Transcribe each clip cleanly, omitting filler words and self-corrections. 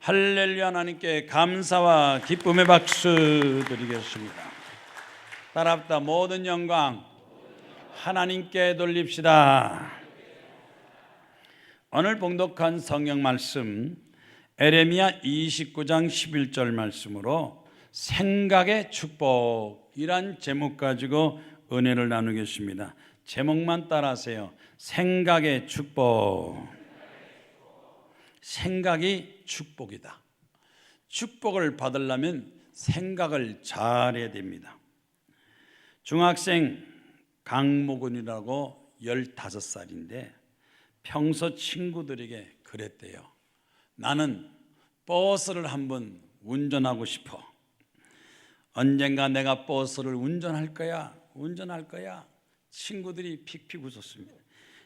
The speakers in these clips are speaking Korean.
할렐루야. 하나님께 감사와 기쁨의 박수 드리겠습니다. 따라합다. 모든 영광 하나님께 돌립시다. 오늘 봉독한 성경 말씀 에레미야 29장 11절 말씀으로 생각의 축복이란 제목 가지고 은혜를 나누겠습니다. 제목만 따라하세요. 생각의 축복. 생각이 축복이다. 축복을 받으려면 생각을 잘해야 됩니다. 중학생 강모근이라고 15살인데 평소 친구들에게 그랬대요. 나는 버스를 한번 운전하고 싶어. 언젠가 내가 버스를 운전할 거야. 친구들이 픽픽 웃었습니다.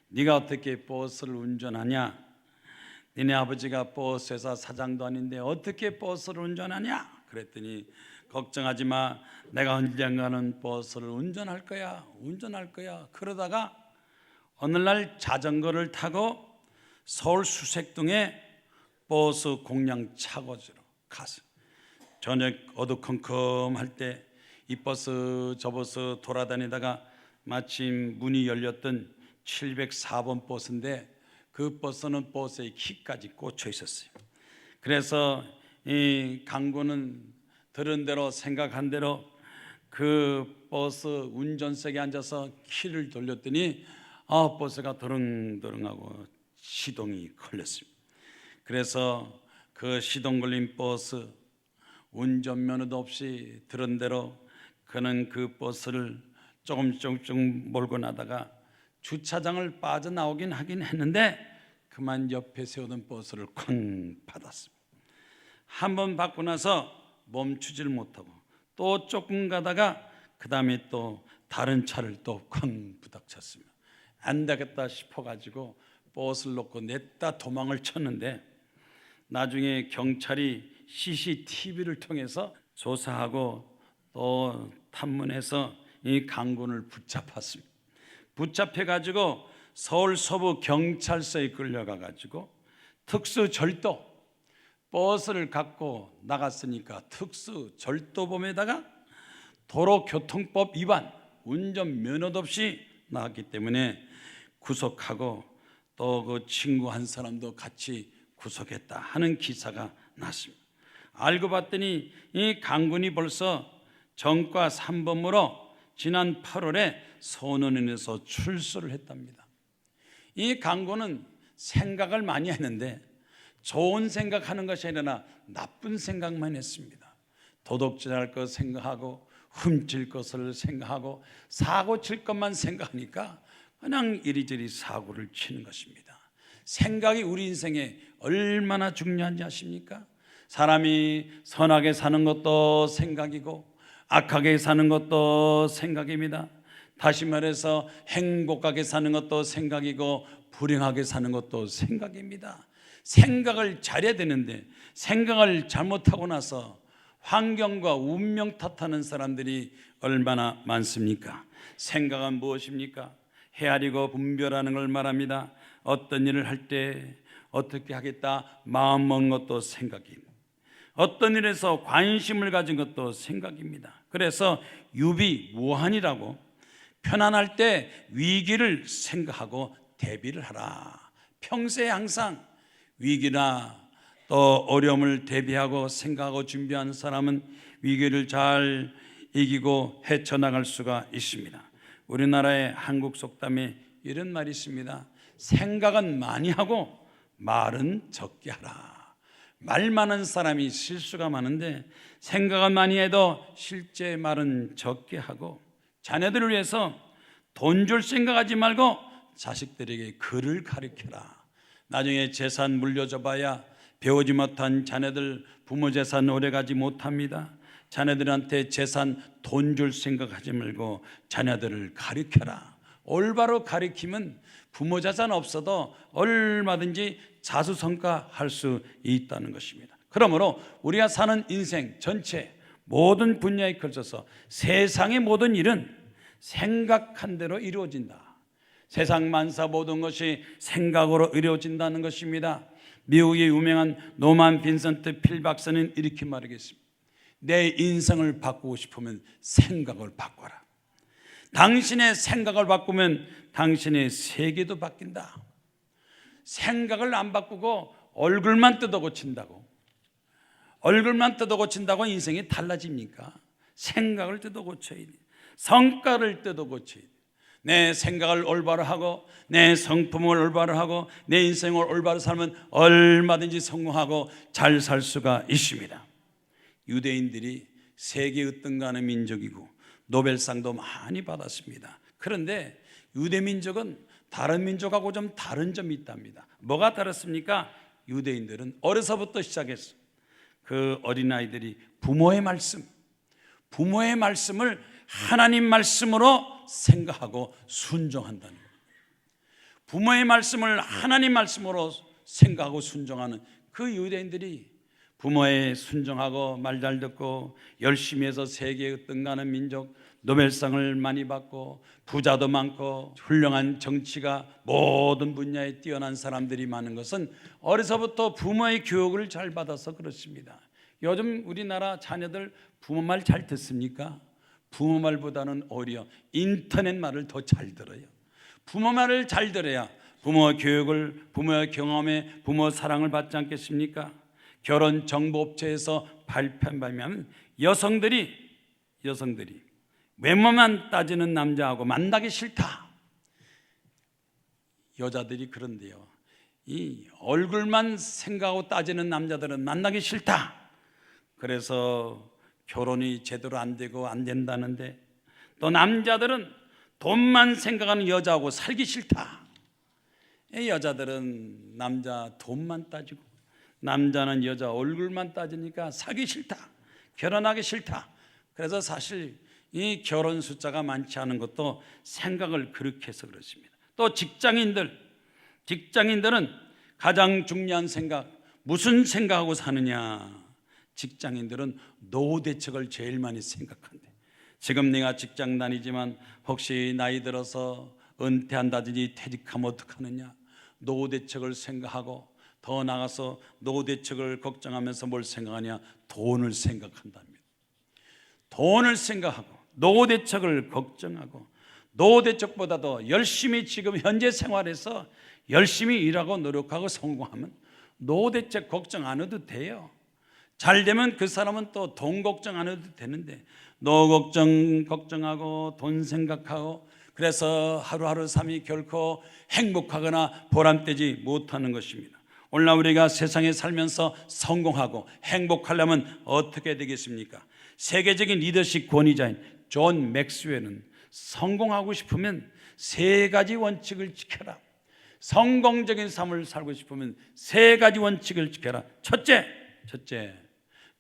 네가 어떻게 버스를 운전하냐? 니네 아버지가 버스회사 사장도 아닌데 어떻게 버스를 운전하냐? 그랬더니 걱정하지 마. 내가 언젠가는 버스를 운전할 거야. 그러다가 어느 날 자전거를 타고 서울 수색동에 버스 공양 차고지로 가서 저녁 어두컴컴할 때 이 버스 저 버스 돌아다니다가 마침 문이 열렸던 704번 버스인데 그 버스는 버스의 키까지 꽂혀 있었어요. 그래서 이 강구는 들은 대로 생각한 대로 그 버스 운전석에 앉아서 키를 돌렸더니 버스가 드릉드릉하고 시동이 걸렸습니다. 그래서 그 시동 걸린 버스 운전면허도 없이 들은 대로 그는 그 버스를 조금 몰고 나다가 주차장을 빠져나오긴 하긴 했는데 그만 옆에 세우던 버스를 쾅 받았습니다. 한 번 받고 나서 멈추질 못하고 또 조금 가다가 그 다음에 또 다른 차를 또 쾅 부닥쳤습니다. 안 되겠다 싶어가지고 버스를 놓고 냈다 도망을 쳤는데 나중에 경찰이 CCTV를 통해서 조사하고 또 탐문해서 이 강군을 붙잡았습니다. 붙잡혀가지고 서울 서부 경찰서에 끌려가가지고 특수절도 버스를 갖고 나갔으니까 특수절도범에다가 도로교통법 위반 운전면허도 없이 나왔기 때문에 구속하고 또 그 친구 한 사람도 같이 구속했다 하는 기사가 났습니다. 알고 봤더니 이 강군이 벌써 전과 3범으로 지난 8월에 소년원에서 출소를 했답니다. 이 강구는 생각을 많이 했는데 좋은 생각하는 것이 아니라 나쁜 생각만 했습니다. 도둑질할 것 생각하고 훔칠 것을 생각하고 사고 칠 것만 생각하니까 그냥 이리저리 사고를 치는 것입니다. 생각이 우리 인생에 얼마나 중요한지 아십니까? 사람이 선하게 사는 것도 생각이고 악하게 사는 것도 생각입니다. 다시 말해서 행복하게 사는 것도 생각이고 불행하게 사는 것도 생각입니다. 생각을 잘해야 되는데 생각을 잘못하고 나서 환경과 운명 탓하는 사람들이 얼마나 많습니까? 생각은 무엇입니까? 헤아리고 분별하는 걸 말합니다. 어떤 일을 할 때 어떻게 하겠다 마음 먹는 것도 생각입니다. 어떤 일에서 관심을 가진 것도 생각입니다. 그래서 유비무환이라고 편안할 때 위기를 생각하고 대비를 하라. 평소에 항상 위기나 또 어려움을 대비하고 생각하고 준비하는 사람은 위기를 잘 이기고 헤쳐나갈 수가 있습니다. 우리나라의 한국 속담에 이런 말이 있습니다. 생각은 많이 하고 말은 적게 하라. 말 많은 사람이 실수가 많은데 생각은 많이 해도 실제 말은 적게 하고 자녀들을 위해서 돈 줄 생각하지 말고 자식들에게 글을 가르쳐라. 나중에 재산 물려줘 봐야 배우지 못한 자녀들 부모 재산 오래가지 못합니다. 자녀들한테 재산 돈 줄 생각하지 말고 자녀들을 가르쳐라. 올바로 가르치면 부모 재산 없어도 얼마든지 자수성가할 수 있다는 것입니다. 그러므로 우리가 사는 인생 전체 모든 분야에 걸쳐서 세상의 모든 일은 생각한 대로 이루어진다. 세상 만사 모든 것이 생각으로 이루어진다는 것입니다. 미국의 유명한 노만 빈센트 필 박사는 이렇게 말하겠습니다. 내 인생을 바꾸고 싶으면 생각을 바꿔라. 당신의 생각을 바꾸면 당신의 세계도 바뀐다. 생각을 안 바꾸고 얼굴만 뜯어 고친다고 인생이 달라집니까? 생각을 뜯어 고쳐야 돼. 성과를 뜯어 고쳐야 돼. 내 생각을 올바로 하고 내 성품을 올바로 하고 내 인생을 올바로 살면 얼마든지 성공하고 잘 살 수가 있습니다. 유대인들이 세계 으뜸가는 민족이고 노벨상도 많이 받았습니다. 그런데 유대민족은 다른 민족하고 좀 다른 점이 있답니다. 뭐가 다릅니까? 유대인들은 어려서부터 시작했어. 그 어린아이들이 부모의 말씀을 하나님 말씀으로 생각하고 순종한다는 거예요. 부모의 말씀을 하나님 말씀으로 생각하고 순종하는 그 유대인들이 부모에 순종하고 말 잘 듣고 열심히 해서 세계에 등가는 민족, 노벨상을 많이 받고 부자도 많고 훌륭한 정치가 모든 분야에 뛰어난 사람들이 많은 것은 어려서부터 부모의 교육을 잘 받아서 그렇습니다. 요즘 우리나라 자녀들 부모 말 잘 듣습니까? 부모 말보다는 오히려 인터넷 말을 더 잘 들어요. 부모 말을 잘 들어야 부모 교육을, 부모의 경험에 부모 사랑을 받지 않겠습니까? 결혼 정보업체에서 발표하면 여성들이 외모만 따지는 남자하고 만나기 싫다. 여자들이 그런데요, 이 얼굴만 생각하고 따지는 남자들은 만나기 싫다. 그래서 결혼이 제대로 안 되고 안 된다는데, 또 남자들은 돈만 생각하는 여자하고 살기 싫다. 이 여자들은 남자 돈만 따지고 남자는 여자 얼굴만 따지니까 사기 싫다, 결혼하기 싫다. 그래서 사실 이 결혼 숫자가 많지 않은 것도 생각을 그렇게 해서 그렇습니다. 또 직장인들은 가장 중요한 생각, 무슨 생각하고 사느냐. 직장인들은 노후 대책을 제일 많이 생각한대. 지금 내가 직장 다니지만 혹시 나이 들어서 은퇴한다든지 퇴직하면 어떡하느냐. 노후 대책을 생각하고, 더 나가서 노후 대책을 걱정하면서 뭘 생각하냐. 돈을 생각한답니다. 돈을 생각하고 노후 대책을 걱정하고, 노후 대책보다도 열심히 지금 현재 생활에서 열심히 일하고 노력하고 성공하면 노후 대책 걱정 안 해도 돼요. 잘 되면 그 사람은 또 돈 걱정 안 해도 되는데, 노후 걱정하고 돈 생각하고, 그래서 하루하루 삶이 결코 행복하거나 보람되지 못하는 것입니다. 오늘날 우리가 세상에 살면서 성공하고 행복하려면 어떻게 되겠습니까? 세계적인 리더십 권위자인 존 맥스웰은 성공하고 싶으면 세 가지 원칙을 지켜라. 성공적인 삶을 살고 싶으면 세 가지 원칙을 지켜라. 첫째,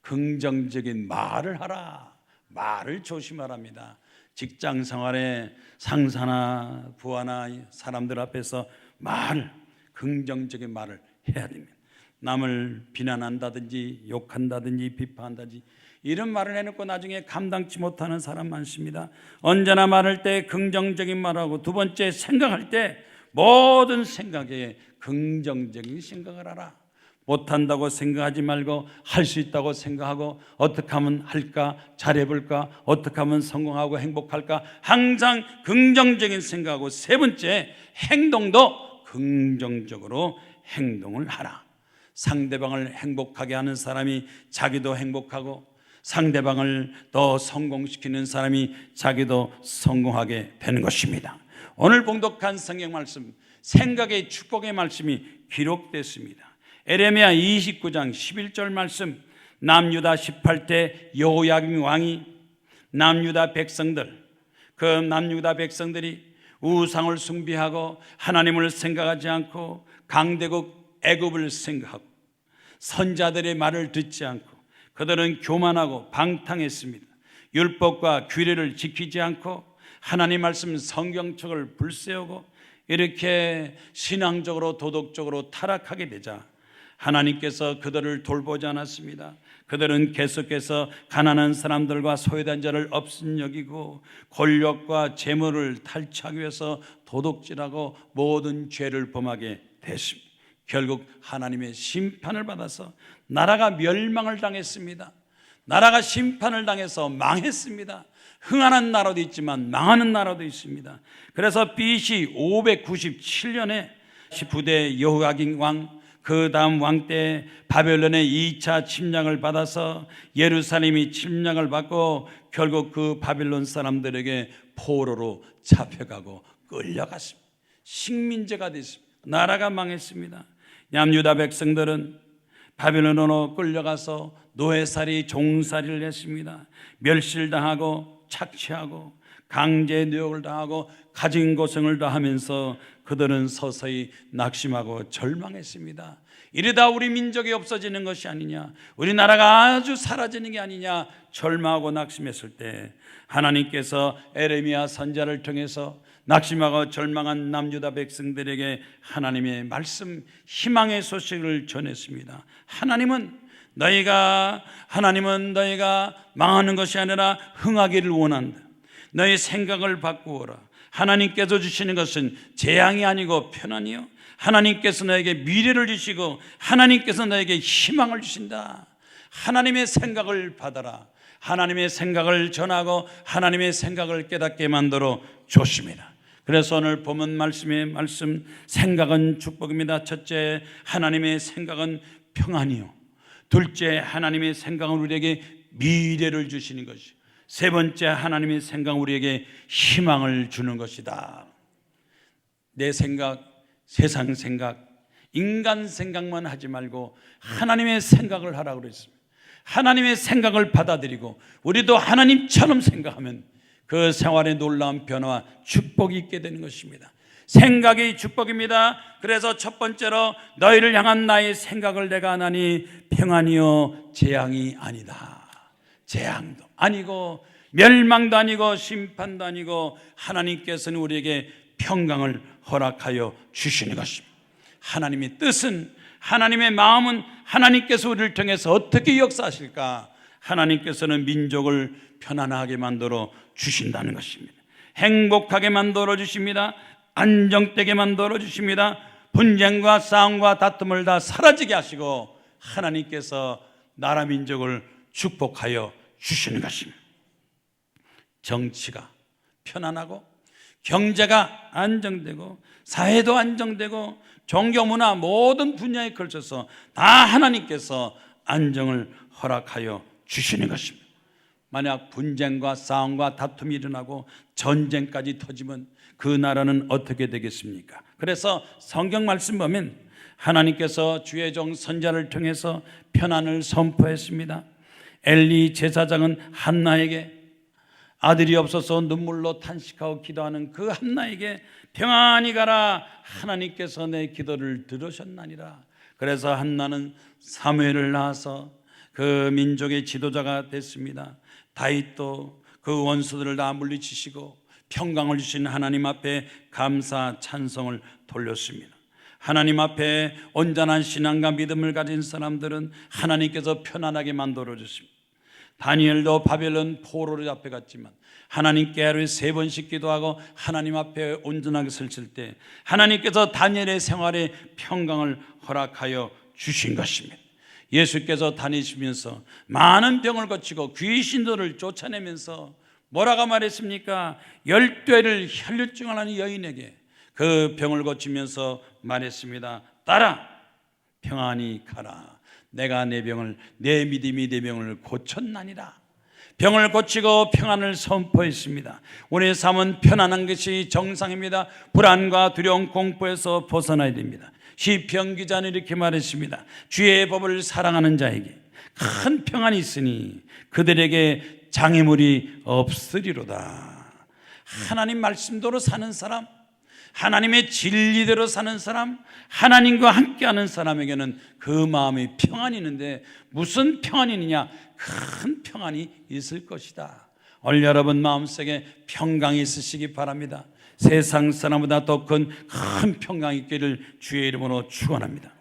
긍정적인 말을 하라. 말을 조심하랍니다. 직장 생활에 상사나 부하나 사람들 앞에서 긍정적인 말을 해야 됩니다. 남을 비난한다든지 욕한다든지 비판한다든지 이런 말을 해놓고 나중에 감당치 못하는 사람 많습니다. 언제나 말할 때 긍정적인 말하고, 두 번째, 생각할 때 모든 생각에 긍정적인 생각을 하라. 못한다고 생각하지 말고 할 수 있다고 생각하고, 어떻게 하면 할까, 잘해볼까, 어떻게 하면 성공하고 행복할까, 항상 긍정적인 생각하고, 세 번째, 행동도 긍정적으로 행동을 하라. 상대방을 행복하게 하는 사람이 자기도 행복하고, 상대방을 더 성공시키는 사람이 자기도 성공하게 되는 것입니다. 오늘 봉독한 성경 말씀, 생각의 축복의 말씀이 기록됐습니다. 에레미야 29장 11절 말씀, 남유다 18대 여호야김 왕이 남유다 백성들이 우상을 숭배하고 하나님을 생각하지 않고 강대국 애굽을 생각하고 선자들의 말을 듣지 않고, 그들은 교만하고 방탕했습니다. 율법과 규례를 지키지 않고 하나님 말씀 성경책을 불세우고 이렇게 신앙적으로 도덕적으로 타락하게 되자 하나님께서 그들을 돌보지 않았습니다. 그들은 계속해서 가난한 사람들과 소외된 자를 업신여기고 권력과 재물을 탈취하기 위해서 도둑질하고 모든 죄를 범하게 됐습니다. 결국 하나님의 심판을 받아서 나라가 멸망을 당했습니다. 나라가 심판을 당해서 망했습니다. 흥하는 나라도 있지만 망하는 나라도 있습니다. 그래서 BC 597년에 19대 여호야긴 왕, 그 다음 왕 때 바벨론의 2차 침략을 받아서 예루살렘이 침략을 받고 결국 그 바벨론 사람들에게 포로로 잡혀가고 끌려갔습니다. 식민지가 됐습니다. 나라가 망했습니다. 남유다 백성들은 바벨론으로 끌려가서 노예살이 종살이를 했습니다. 멸실당하고 착취하고 강제 노역을 당하고 가진 고생을 다하면서 그들은 서서히 낙심하고 절망했습니다. 이러다 우리 민족이 없어지는 것이 아니냐, 우리나라가 아주 사라지는 게 아니냐 절망하고 낙심했을 때 하나님께서 에레미야 선지자를 통해서 낙심하고 절망한 남유다 백성들에게 하나님의 말씀, 희망의 소식을 전했습니다. 하나님은 너희가 망하는 것이 아니라 흥하기를 원한다. 너희 생각을 바꾸어라. 하나님께서 주시는 것은 재앙이 아니고 편안이요, 하나님께서 너에게 미래를 주시고 하나님께서 너에게 희망을 주신다. 하나님의 생각을 받아라. 하나님의 생각을 전하고 하나님의 생각을 깨닫게 만들어 줬습니다. 그래서 오늘 본문 말씀의 말씀, 생각은 축복입니다. 첫째, 하나님의 생각은 평안이요. 둘째, 하나님의 생각은 우리에게 미래를 주시는 것이요. 세 번째, 하나님의 생각은 우리에게 희망을 주는 것이다. 내 생각, 세상 생각, 인간 생각만 하지 말고 하나님의 생각을 하라고 그랬습니다. 하나님의 생각을 받아들이고 우리도 하나님처럼 생각하면 그 생활에 놀라운 변화와 축복이 있게 되는 것입니다. 생각이 축복입니다. 그래서 첫 번째로 너희를 향한 나의 생각을 내가 하나니 평안이요 재앙이 아니다. 재앙도 아니고 멸망도 아니고 심판도 아니고 하나님께서는 우리에게 평강을 허락하여 주시는 것입니다. 하나님의 뜻은, 하나님의 마음은 하나님께서 우리를 통해서 어떻게 역사하실까? 하나님께서는 민족을 편안하게 만들어 주신다는 것입니다. 행복하게 만들어 주십니다. 안정되게 만들어 주십니다. 분쟁과 싸움과 다툼을 다 사라지게 하시고 하나님께서 나라 민족을 축복하여 주시는 것입니다. 정치가 편안하고 경제가 안정되고 사회도 안정되고 종교 문화 모든 분야에 걸쳐서 다 하나님께서 안정을 허락하여 주시는 것입니다. 만약 분쟁과 싸움과 다툼이 일어나고 전쟁까지 터지면 그 나라는 어떻게 되겠습니까? 그래서 성경 말씀 보면 하나님께서 주의 종 선지자를 통해서 편안을 선포했습니다. 엘리 제사장은 한나에게 아들이 없어서 눈물로 탄식하고 기도하는 그 한나에게 평안히 가라, 하나님께서 내 기도를 들으셨나니라. 그래서 한나는 사무엘을 낳아서 그 민족의 지도자가 됐습니다. 다윗도 그 원수들을 다 물리치시고 평강을 주신 하나님 앞에 감사 찬송을 돌렸습니다. 하나님 앞에 온전한 신앙과 믿음을 가진 사람들은 하나님께서 편안하게 만들어 주십니다. 다니엘도 바벨론 포로로 잡혀갔지만 하나님께 하루에 3번씩 기도하고 하나님 앞에 온전하게 설칠 때 하나님께서 다니엘의 생활에 평강을 허락하여 주신 것입니다. 예수께서 다니시면서 많은 병을 고치고 귀신들을 쫓아내면서 뭐라고 말했습니까? 12회를 혈류증을 하는 여인에게 그 병을 고치면서 말했습니다. 따라 평안히 가라. 내가 내 믿음이 내 병을 고쳤나니라. 병을 고치고 평안을 선포했습니다. 우리의 삶은 편안한 것이 정상입니다. 불안과 두려움, 공포에서 벗어나야 됩니다. 시편 기자는 이렇게 말했습니다. 주의 법을 사랑하는 자에게 큰 평안이 있으니 그들에게 장애물이 없으리로다. 하나님 말씀대로 사는 사람, 하나님의 진리대로 사는 사람, 하나님과 함께하는 사람에게는 그 마음에 평안이 있는데 무슨 평안이 있느냐? 큰 평안이 있을 것이다. 오늘 여러분 마음속에 평강이 있으시기 바랍니다. 세상 사람보다 더 큰 평강이 있기를 주의 이름으로 축원합니다.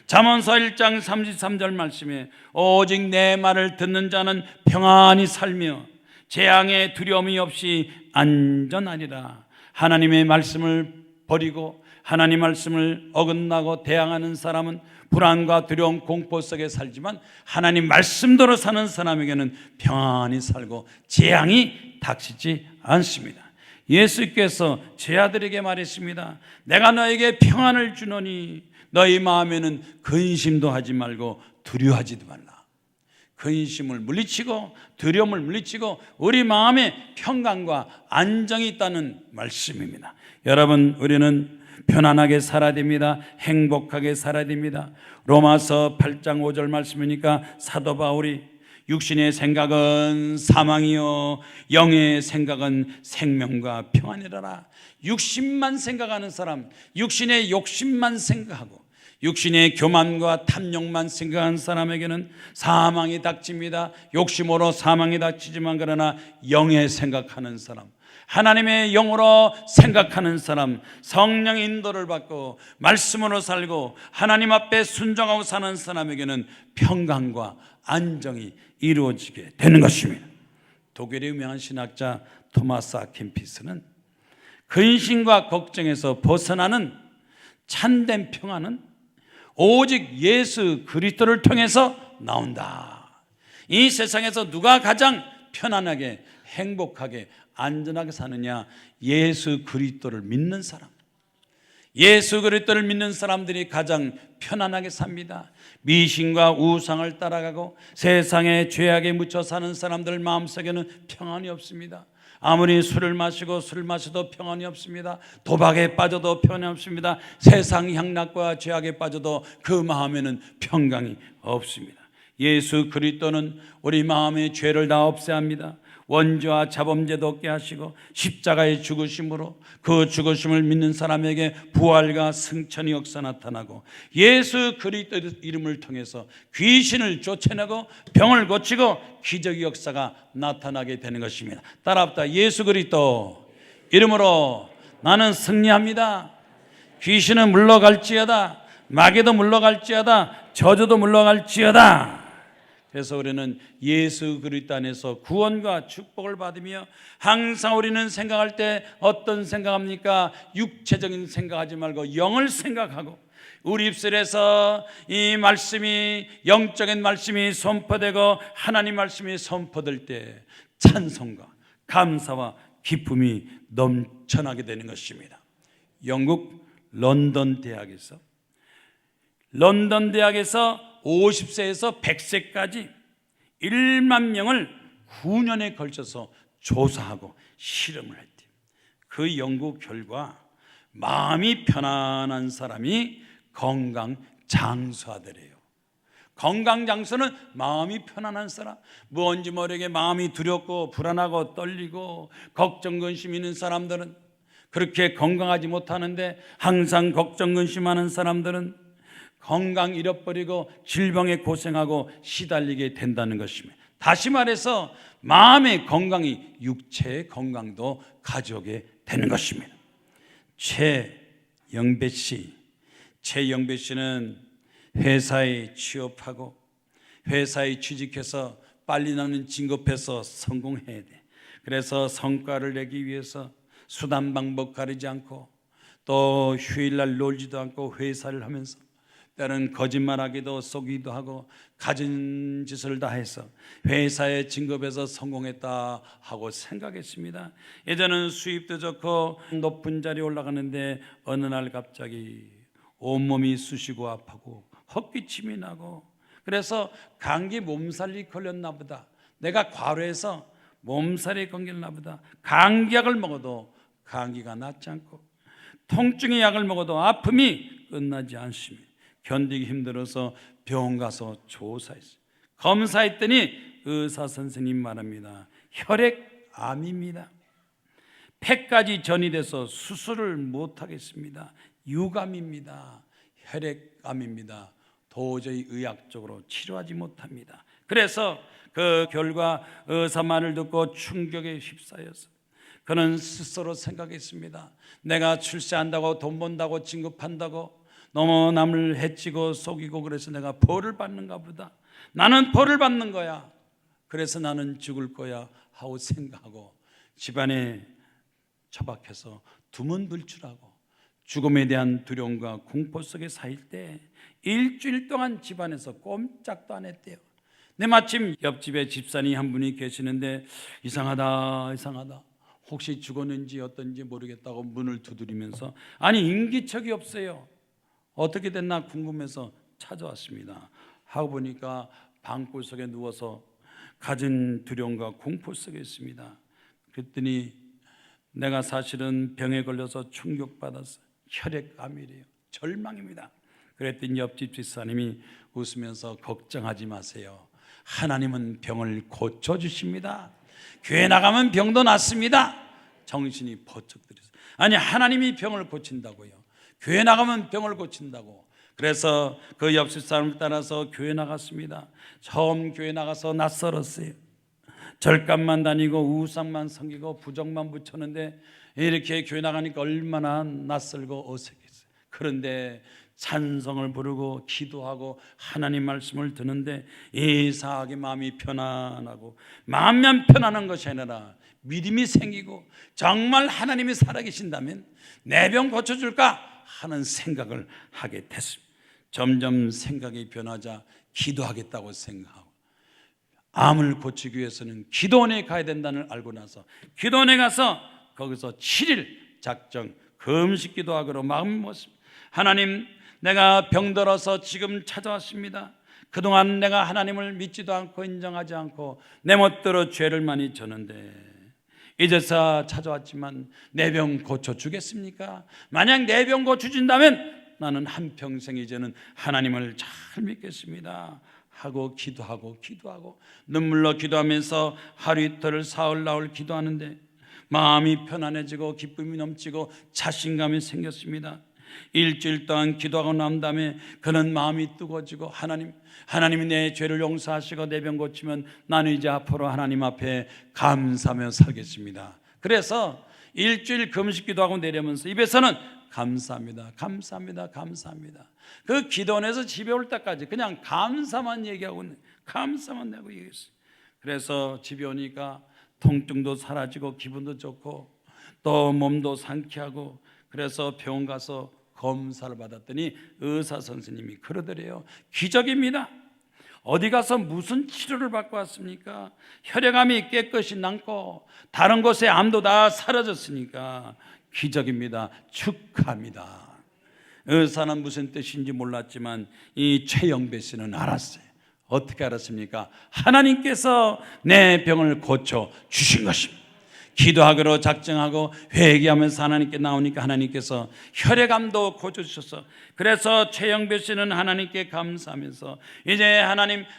잠언서 1장 33절 말씀에 오직 내 말을 듣는 자는 평안히 살며 재앙의 두려움이 없이 안전하리라. 하나님의 말씀을 버리고 하나님 말씀을 어긋나고 대항하는 사람은 불안과 두려움, 공포 속에 살지만 하나님 말씀대로 사는 사람에게는 평안히 살고 재앙이 닥치지 않습니다. 예수께서 제 아들에게 말했습니다. 내가 너에게 평안을 주노니 너희 마음에는 근심도 하지 말고 두려워하지도 말라. 근심을 물리치고 두려움을 물리치고 우리 마음에 평강과 안정이 있다는 말씀입니다. 여러분, 우리는 편안하게 살아야 됩니다. 행복하게 살아야 됩니다. 로마서 8장 5절 말씀이니까 사도 바울이 육신의 생각은 사망이요 영의 생각은 생명과 평안이라라. 육신만 생각하는 사람, 육신의 욕심만 생각하고 육신의 교만과 탐욕만 생각하는 사람에게는 사망이 닥칩니다. 욕심으로 사망이 닥치지만 그러나 영의 생각하는 사람, 하나님의 영으로 생각하는 사람, 성령의 인도를 받고 말씀으로 살고 하나님 앞에 순종하고 사는 사람에게는 평강과 안정이 이루어지게 되는 것입니다. 독일의 유명한 신학자 토마스 아킨피스는 근심과 걱정에서 벗어나는 참된 평안은 오직 예수 그리스도를 통해서 나온다. 이 세상에서 누가 가장 편안하게 행복하게 안전하게 사느냐? 예수 그리스도를 믿는 사람, 예수 그리스도를 믿는 사람들이 가장 편안하게 삽니다. 미신과 우상을 따라가고 세상의 죄악에 묻혀 사는 사람들 마음속에는 평안이 없습니다. 아무리 술을 마시고 술 마셔도 평안이 없습니다. 도박에 빠져도 평안이 없습니다. 세상 향락과 죄악에 빠져도 그 마음에는 평강이 없습니다. 예수 그리스도는 우리 마음의 죄를 다 없애야 합니다. 원죄와 자범죄도 없게 하시고 십자가의 죽으심으로 그 죽으심을 믿는 사람에게 부활과 승천의 역사 나타나고 예수 그리스도 이름을 통해서 귀신을 쫓아내고 병을 고치고 기적의 역사가 나타나게 되는 것입니다. 따라합시다. 예수 그리스도 이름으로 나는 승리합니다. 귀신은 물러갈지어다, 마귀도 물러갈지어다, 저주도 물러갈지어다. 그래서 우리는 예수 그리스도 안에서 구원과 축복을 받으며 항상 우리는 생각할 때 어떤 생각합니까? 육체적인 생각하지 말고 영을 생각하고 우리 입술에서 이 말씀이 영적인 말씀이 선포되고 하나님 말씀이 선포될 때 찬송과 감사와 기쁨이 넘쳐나게 되는 것입니다. 영국 런던 대학에서 50세에서 100세까지 1만 명을 9년에 걸쳐서 조사하고 실험을 했대요. 그 연구 결과 마음이 편안한 사람이 건강 장수하더래요. 건강 장수는 마음이 편안한 사람, 뭔지 모르게 마음이 두렵고 불안하고 떨리고 걱정 근심 있는 사람들은 그렇게 건강하지 못하는데 항상 걱정 근심하는 사람들은 건강 잃어버리고 질병에 고생하고 시달리게 된다는 것입니다. 다시 말해서 마음의 건강이 육체의 건강도 가져오게 되는 것입니다. 최영배 씨는 회사에 취업하고 회사에 취직해서 빨리 나는 진급해서 성공해야 돼. 그래서 성과를 내기 위해서 수단 방법 가리지 않고 또 휴일날 놀지도 않고 회사를 하면서 때는 거짓말하기도 속이기도 하고 가진 짓을 다 해서 회사에 진급해서 성공했다 하고 생각했습니다. 예전은 수입도 좋고 높은 자리에 올라가는데 어느 날 갑자기 온몸이 쑤시고 아프고 헛기침이 나고 그래서 감기 몸살이 걸렸나 보다. 내가 과로해서 몸살이 걸렸나 보다. 감기약을 먹어도 감기가 낫지 않고 통증의 약을 먹어도 아픔이 끝나지 않습니다. 견디기 힘들어서 병원 가서 조사했어요. 검사했더니 의사 선생님 말합니다. 혈액암입니다. 폐까지 전이돼서 수술을 못하겠습니다. 유감입니다. 혈액암입니다. 도저히 의학적으로 치료하지 못합니다. 그래서 그 결과 의사 말을 듣고 충격에 휩싸여서 그는 스스로 생각했습니다. 내가 출세한다고 돈 번다고 진급한다고 너무 남을 해치고 속이고 그래서 내가 벌을 받는가 보다. 나는 벌을 받는 거야. 그래서 나는 죽을 거야 하고 생각하고 집안에 처박혀서 두문불출하고 죽음에 대한 두려움과 공포 속에 사일 때 일주일 동안 집안에서 꼼짝도 안 했대요. 근데 마침 옆집에 집사님 한 분이 계시는데 이상하다 혹시 죽었는지 어떤지 모르겠다고 문을 두드리면서 아니 인기척이 없어요. 어떻게 됐나 궁금해서 찾아왔습니다. 하고 보니까 방구 속에 누워서 가진 두려움과 공포 속에 있습니다. 그랬더니 내가 사실은 병에 걸려서 충격받아서 혈액암이래요. 절망입니다. 그랬더니 옆집 집사님이 웃으면서 걱정하지 마세요. 하나님은 병을 고쳐주십니다. 교회 나가면 병도 낫습니다. 정신이 번쩍 들었어요. 아니 하나님이 병을 고친다고요. 교회 나가면 병을 고친다고. 그래서 그 옆집 사람을 따라서 교회 나갔습니다. 처음 교회 나가서 낯설었어요. 절감만 다니고 우상만 섬기고 부정만 붙였는데 이렇게 교회 나가니까 얼마나 낯설고 어색했어요. 그런데 찬송을 부르고 기도하고 하나님 말씀을 듣는데 이상하게 마음이 편안하고 마음만 편안한 것이 아니라 믿음이 생기고 정말 하나님이 살아계신다면 내 병 고쳐줄까 하는 생각을 하게 됐습니다. 점점 생각이 변하자 기도하겠다고 생각하고 암을 고치기 위해서는 기도원에 가야 된다는 걸 알고 나서 기도원에 가서 거기서 7일 작정 금식 기도하기로 마음 먹었습니다. 하나님, 내가 병들어서 지금 찾아왔습니다. 그동안 내가 하나님을 믿지도 않고 인정하지 않고 내 멋대로 죄를 많이 졌는데 이제서 찾아왔지만 내 병 고쳐주겠습니까? 만약 내 병 고쳐준다면 나는 한평생 이제는 하나님을 잘 믿겠습니다 하고 기도하고 눈물로 기도하면서 하루 이틀 사흘 나흘 기도하는데 마음이 편안해지고 기쁨이 넘치고 자신감이 생겼습니다. 일주일 동안 기도하고 난 다음에 그는 마음이 뜨거워지고 하나님이 내 죄를 용서하시고 내 병 고치면 나는 이제 앞으로 하나님 앞에 감사하며 살겠습니다. 그래서 일주일 금식 기도하고 내려면서 입에서는 감사합니다. 그 기도원에서 집에 올 때까지 그냥 감사만 얘기하고 감사만 내고 얘기했어요. 그래서 집에 오니까 통증도 사라지고 기분도 좋고 또 몸도 상쾌하고 그래서 병원 가서 검사를 받았더니 의사 선생님이 그러더래요. 기적입니다. 어디 가서 무슨 치료를 받고 왔습니까? 혈액암이 깨끗이 낫고 다른 곳의 암도 다 사라졌으니까 기적입니다. 축하합니다. 의사는 무슨 뜻인지 몰랐지만 이 최영배 씨는 알았어요. 어떻게 알았습니까? 하나님께서 내 병을 고쳐 주신 것입니다. 기도하기로 작정하고 회개하면서 하나님께 나오니까 하나님께서 혈액암도 고쳐주셔서 그래서 최영배 씨는 하나님께 감사하면서 이제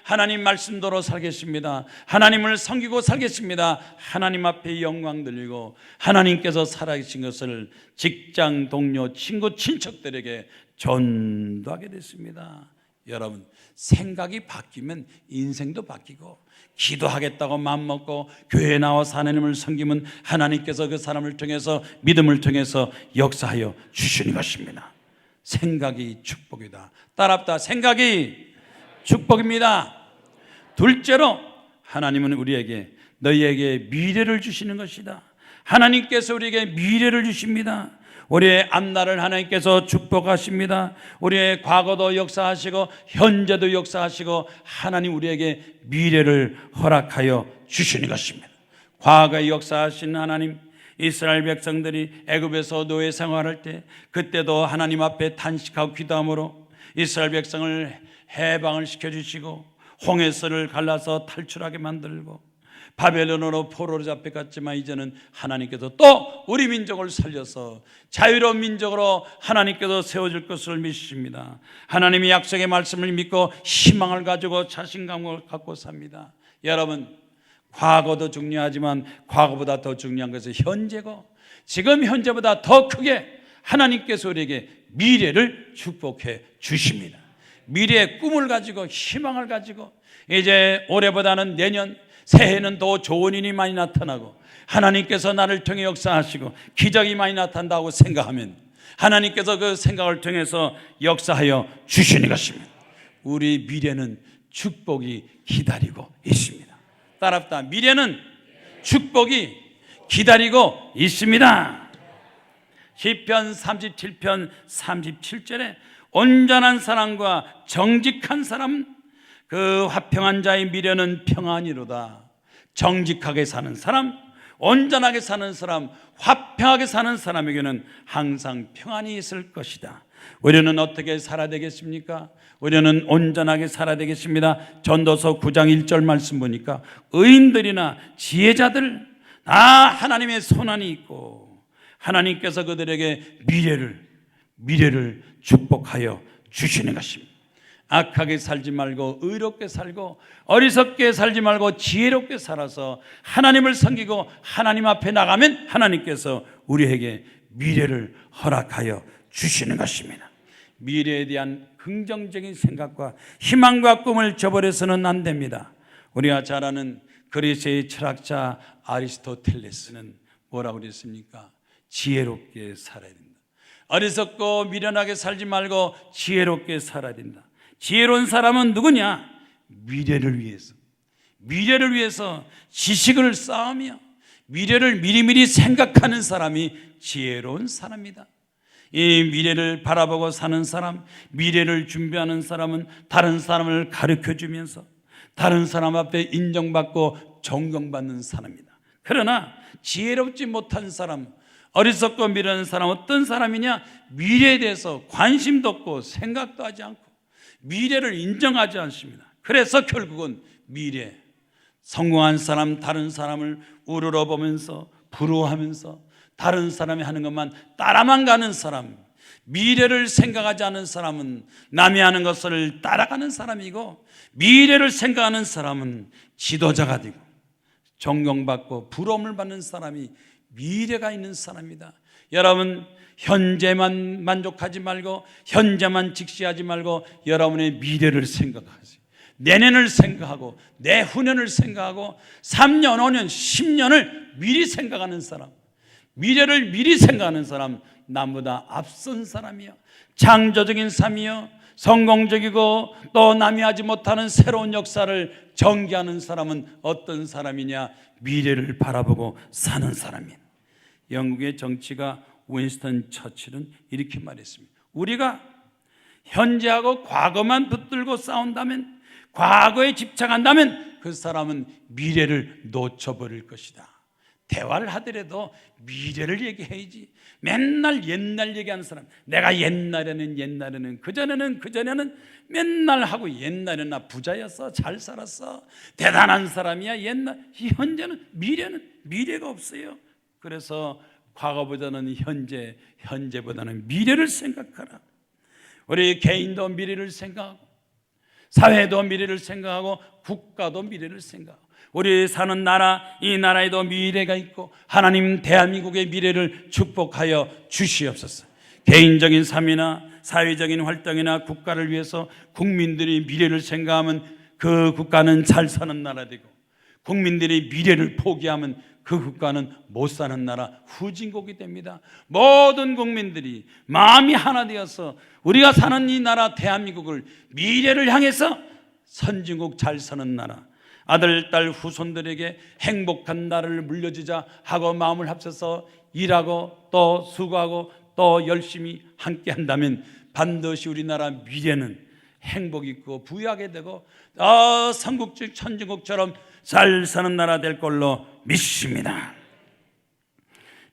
하나님 말씀대로 살겠습니다. 하나님을 섬기고 살겠습니다. 하나님 앞에 영광 돌리고 하나님께서 살아계신 것을 직장 동료 친구 친척들에게 전도하게 됐습니다. 여러분, 생각이 바뀌면 인생도 바뀌고 기도하겠다고 마음먹고 교회에 나와서 하나님을 섬기면 하나님께서 그 사람을 통해서 믿음을 통해서 역사하여 주시는 것입니다. 생각이 축복이다. 따라합다. 생각이 축복입니다. 둘째로 하나님은 우리에게 너희에게 미래를 주시는 것이다. 하나님께서 우리에게 미래를 주십니다. 우리의 앞날을 하나님께서 축복하십니다. 우리의 과거도 역사하시고 현재도 역사하시고 하나님 우리에게 미래를 허락하여 주시는 것입니다. 과거에 역사하신 하나님, 이스라엘 백성들이 애굽에서 노예 생활할 때 그때도 하나님 앞에 탄식하고 기도함으로 이스라엘 백성을 해방을 시켜주시고 홍해서를 갈라서 탈출하게 만들고 바벨론으로 포로로 잡혀갔지만 이제는 하나님께서 또 우리 민족을 살려서 자유로운 민족으로 하나님께서 세워줄 것을 믿으십니다. 하나님의 약속의 말씀을 믿고 희망을 가지고 자신감을 갖고 삽니다. 여러분, 과거도 중요하지만 과거보다 더 중요한 것은 현재고 지금 현재보다 더 크게 하나님께서 우리에게 미래를 축복해 주십니다. 미래의 꿈을 가지고 희망을 가지고 이제 올해보다는 내년 새해는 더 좋은 일이 많이 나타나고 하나님께서 나를 통해 역사하시고 기적이 많이 나타난다고 생각하면 하나님께서 그 생각을 통해서 역사하여 주시는 것입니다. 우리 미래는 축복이 기다리고 있습니다. 따라합다. 미래는 축복이 기다리고 있습니다. 시편 37편 37절에 온전한 사람과 정직한 사람, 그 화평한 자의 미래는 평안이로다. 정직하게 사는 사람, 온전하게 사는 사람, 화평하게 사는 사람에게는 항상 평안이 있을 것이다. 우리는 어떻게 살아야 되겠습니까? 우리는 온전하게 살아야 되겠습니다. 전도서 9장 1절 말씀 보니까 의인들이나 지혜자들 다 하나님의 손안이 있고 하나님께서 그들에게 미래를 축복하여 주시는 것입니다. 악하게 살지 말고 의롭게 살고 어리석게 살지 말고 지혜롭게 살아서 하나님을 섬기고 하나님 앞에 나가면 하나님께서 우리에게 미래를 허락하여 주시는 것입니다. 미래에 대한 긍정적인 생각과 희망과 꿈을 저버려서는 안 됩니다. 우리가 잘 아는 그리스의 철학자 아리스토텔레스는 뭐라고 그랬습니까? 지혜롭게 살아야 된다. 어리석고 미련하게 살지 말고 지혜롭게 살아야 된다. 지혜로운 사람은 누구냐? 미래를 위해서 지식을 쌓으며 미래를 미리미리 생각하는 사람이 지혜로운 사람이다. 이 미래를 바라보고 사는 사람, 미래를 준비하는 사람은 다른 사람을 가르쳐주면서 다른 사람 앞에 인정받고 존경받는 사람이다. 그러나 지혜롭지 못한 사람, 어리석고 미련한 사람 어떤 사람이냐? 미래에 대해서 관심도 없고 생각도 하지 않고 미래를 인정하지 않습니다. 그래서 결국은 미래, 성공한 사람 다른 사람을 우러러보면서 부러워하면서 다른 사람이 하는 것만 따라만 가는 사람, 미래를 생각하지 않은 사람은 남이 하는 것을 따라가는 사람이고 미래를 생각하는 사람은 지도자가 되고 존경받고 부러움을 받는 사람이 미래가 있는 사람이다. 여러분, 현재만 만족하지 말고 현재만 직시하지 말고 여러분의 미래를 생각하세요. 내년을 생각하고 내후년을 생각하고 3년, 5년, 10년을 미리 생각하는 사람, 미래를 미리 생각하는 사람, 남보다 앞선 사람이요, 창조적인 삶이요, 성공적이고 또 남이 하지 못하는 새로운 역사를 전개하는 사람은 어떤 사람이냐? 미래를 바라보고 사는 사람이에요. 영국의 정치가 윈스턴 처칠은 이렇게 말했습니다. 우리가 현재하고 과거만 붙들고 싸운다면, 과거에 집착한다면 그 사람은 미래를 놓쳐버릴 것이다. 대화를 하더라도 미래를 얘기해야지. 맨날 옛날 얘기하는 사람, 내가 옛날에는 그전에는 맨날 하고 옛날에는 나 부자였어, 잘 살았어, 대단한 사람이야. 현재는 미래가 없어요. 그래서 과거보다는 현재보다는 미래를 생각하라. 우리 개인도 미래를 생각하고 사회도 미래를 생각하고 국가도 미래를 생각하고 우리 사는 나라, 이 나라에도 미래가 있고 하나님 대한민국의 미래를 축복하여 주시옵소서. 개인적인 삶이나 사회적인 활동이나 국가를 위해서 국민들이 미래를 생각하면 그 국가는 잘 사는 나라 되고, 국민들이 미래를 포기하면 그 국가는 못 사는 나라, 후진국이 됩니다. 모든 국민들이 마음이 하나 되어서 우리가 사는 이 나라 대한민국을 미래를 향해서 선진국 잘 사는 나라, 아들, 딸, 후손들에게 행복한 나라를 물려주자 하고 마음을 합쳐서 일하고 또 수고하고 또 열심히 함께 한다면 반드시 우리나라 미래는 행복 있고 부유하게 되고 선국적 천진국처럼 잘 사는 나라 될 걸로 믿습니다.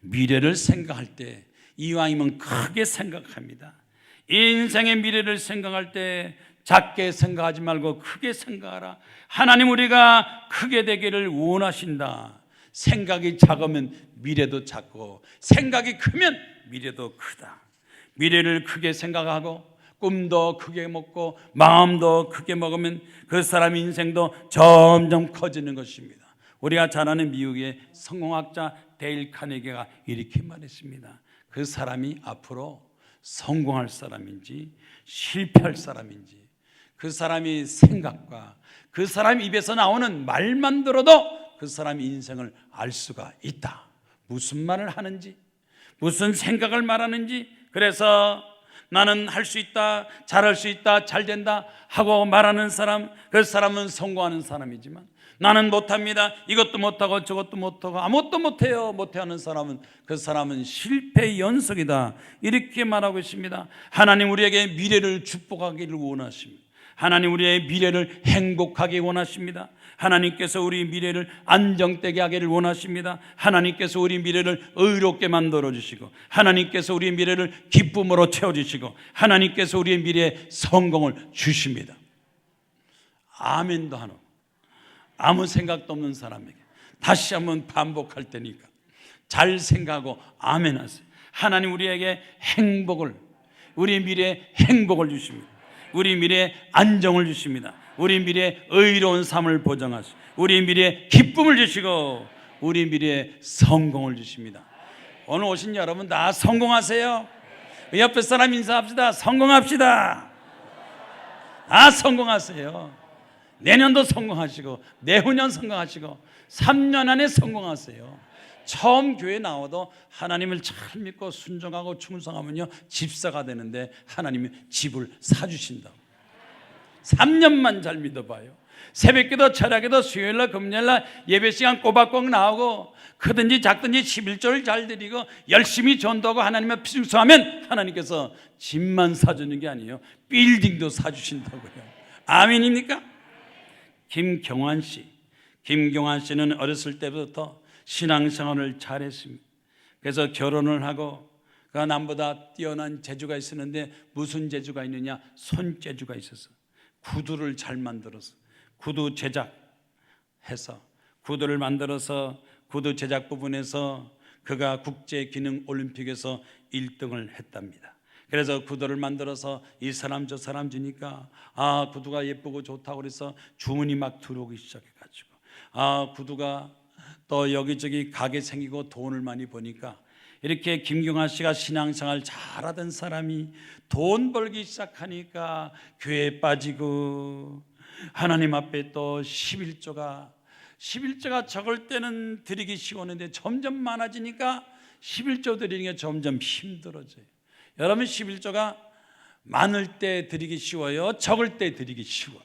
미래를 생각할 때 이왕이면 크게 생각합니다. 인생의 미래를 생각할 때 작게 생각하지 말고 크게 생각하라. 하나님, 우리가 크게 되기를 원하신다. 생각이 작으면 미래도 작고 생각이 크면 미래도 크다. 미래를 크게 생각하고 꿈도 크게 먹고 마음도 크게 먹으면 그 사람 인생도 점점 커지는 것입니다. 우리가 잘 아는 미국의 성공학자 데일 카네기가 이렇게 말했습니다. 그 사람이 앞으로 성공할 사람인지 실패할 사람인지 그 사람의 생각과 그 사람 입에서 나오는 말만 들어도 그 사람의 인생을 알 수가 있다. 무슨 말을 하는지, 무슨 생각을 말하는지. 그래서 나는 할 수 있다, 잘할 수 있다, 잘 된다 하고 말하는 사람, 그 사람은 성공하는 사람이지만 나는 못합니다, 이것도 못하고 저것도 못하고 아무것도 못해요, 못하는 사람은 그 사람은 실패의 연속이다, 이렇게 말하고 있습니다. 하나님 우리에게 미래를 축복하기를 원하십니다. 하나님 우리의 미래를 행복하게 원하십니다. 하나님께서 우리 미래를 안정되게 하기를 원하십니다. 하나님께서 우리 미래를 의롭게 만들어 주시고, 하나님께서 우리 미래를 기쁨으로 채워주시고, 하나님께서 우리의 미래에 성공을 주십니다. 아멘도 안 하고 아무 생각도 없는 사람에게 다시 한번 반복할 테니까 잘 생각하고 아멘 하세요. 하나님 우리에게 행복을, 우리 미래에 행복을 주십니다. 우리 미래에 안정을 주십니다. 우리 미래에 의로운 삶을 보장하시고, 우리 미래에 기쁨을 주시고, 우리 미래에 성공을 주십니다. 오늘 오신 여러분 다 성공하세요. 옆에 사람 인사합시다. 성공합시다. 다 성공하세요. 내년도 성공하시고, 내후년 성공하시고, 3년 안에 성공하세요. 처음 교회 나와도 하나님을 잘 믿고 순종하고 충성하면요 집사가 되는데 하나님이 집을 사주신다고. 3년만 잘 믿어봐요. 새벽기도 철야기도 수요일날 금요일날 예배시간 꼬박꼬박 나오고 크든지 작든지 11조를 잘 드리고 열심히 전도하고 하나님의 피승수하면 하나님께서 집만 사주는 게 아니에요, 빌딩도 사주신다고요. 아멘입니까? 김경환 씨는 어렸을 때부터 신앙생활을 잘했습니다. 그래서 결혼을 하고 그 남보다 뛰어난 재주가 있었는데 무슨 재주가 있느냐? 손재주가 있었어. 구두를 잘 만들어서 구두 제작해서 구두를 만들어서 구두 제작 부분에서 그가 국제기능올림픽에서 1등을 했답니다. 그래서 구두를 만들어서 이 사람 저 사람 주니까 구두가 예쁘고 좋다고 그래서 주문이 막 들어오기 시작해가지고 구두가 또 여기저기 가게 생기고 돈을 많이 버니까 이렇게 김경환 씨가 신앙생활 잘하던 사람이 돈 벌기 시작하니까 교회에 빠지고 하나님 앞에 또 11조가 적을 때는 드리기 쉬웠는데 점점 많아지니까 11조 드리는 게 점점 힘들어져요. 여러분 11조가 많을 때 드리기 쉬워요, 적을 때 드리기 쉬워요?